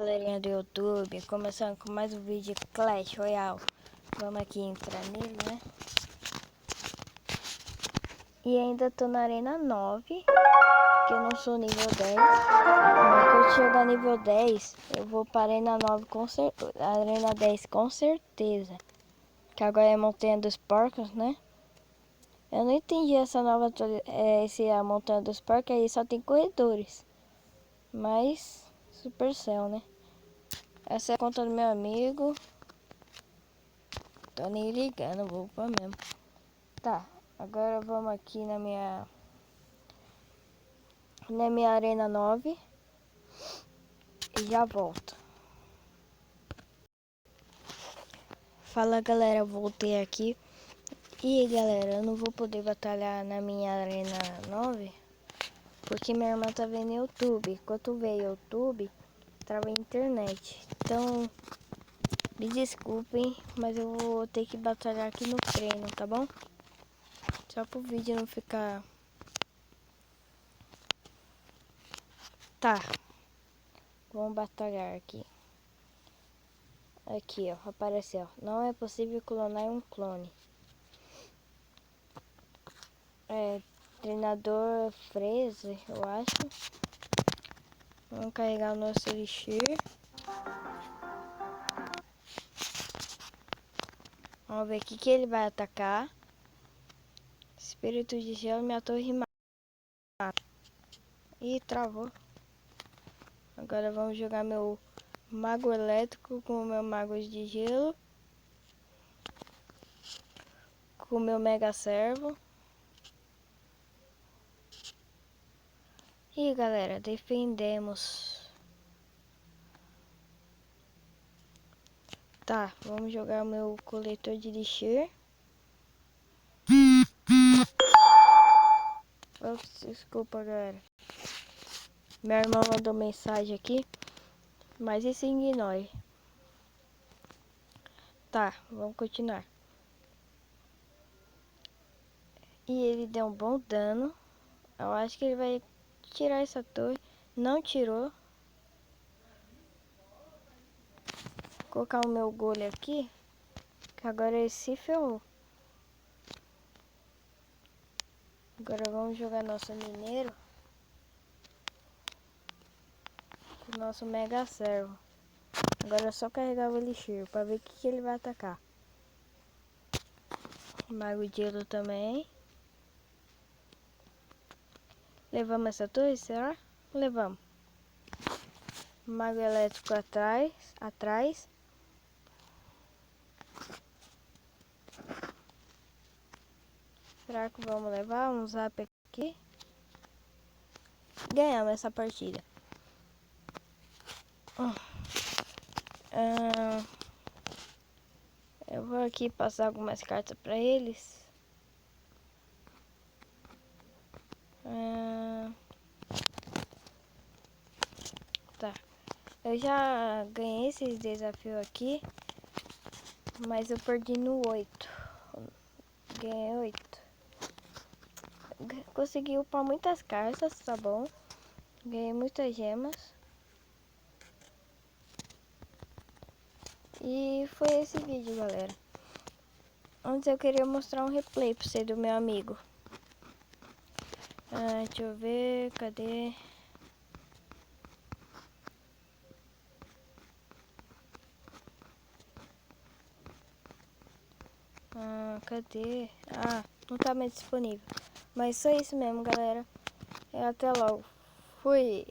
Galerinha do YouTube, começando com mais um vídeo de Clash Royale. Vamos aqui entrar nele, né? E ainda tô na arena 9, que eu não sou nível 10. Mas quando eu chegar nível 10, eu vou para a arena 9 com certeza, arena 10 com certeza. Que agora é a Montanha dos Porcos, né? Eu não entendi essa nova a Montanha dos Porcos, aí só tem corredores. Mas Supercell, né? Essa é a conta do meu amigo. Tô nem ligando, vou upar mesmo. Tá, agora vamos aqui na minha arena 9 e já volto. Fala galera, voltei aqui. E galera, eu não vou poder batalhar na minha arena 9 porque minha irmã tá vendo YouTube. Enquanto vê YouTube, trava a internet. Então, me desculpem, mas eu vou ter que batalhar aqui no treino, tá bom? Só pro vídeo não ficar... Tá, vamos batalhar aqui. Aqui, ó, apareceu. Não é possível clonar um clone. Treinador Fraser, eu acho. Vamos carregar o nosso Elixir. Vamos ver o que ele vai atacar. Espírito de gelo, minha torre mata. Ih, travou. Agora vamos jogar meu mago elétrico com o meu mago de gelo. Com o meu mega servo. E galera, defendemos. Tá, vamos jogar o meu coletor de elixir. Ops, desculpa galera. Minha irmã mandou mensagem aqui, mas isso ignore. Tá, vamos continuar. E ele deu um bom dano. Eu acho que ele vai tirar essa torre. Não tirou. Vou colocar o meu golem aqui, que agora ele se ferrou. Agora vamos jogar nosso mineiro com o nosso mega servo. Agora é só carregar o elixir para ver o que ele vai atacar. Mago de gelo também. Levamos essa torre, será? Levamos. Mago elétrico atrás. Será que vamos levar um zap aqui? Ganhamos essa partida. Eu vou aqui passar algumas cartas para eles. Tá. Eu já ganhei esses desafios aqui, mas eu perdi no 8. Ganhei 8. Consegui upar muitas cartas, tá bom? Ganhei muitas gemas. E foi esse vídeo, galera. Antes eu queria mostrar um replay pra você do meu amigo. Deixa eu ver, cadê? Cadê? Não tá mais disponível. Mas só isso mesmo, galera. Até logo. Fui.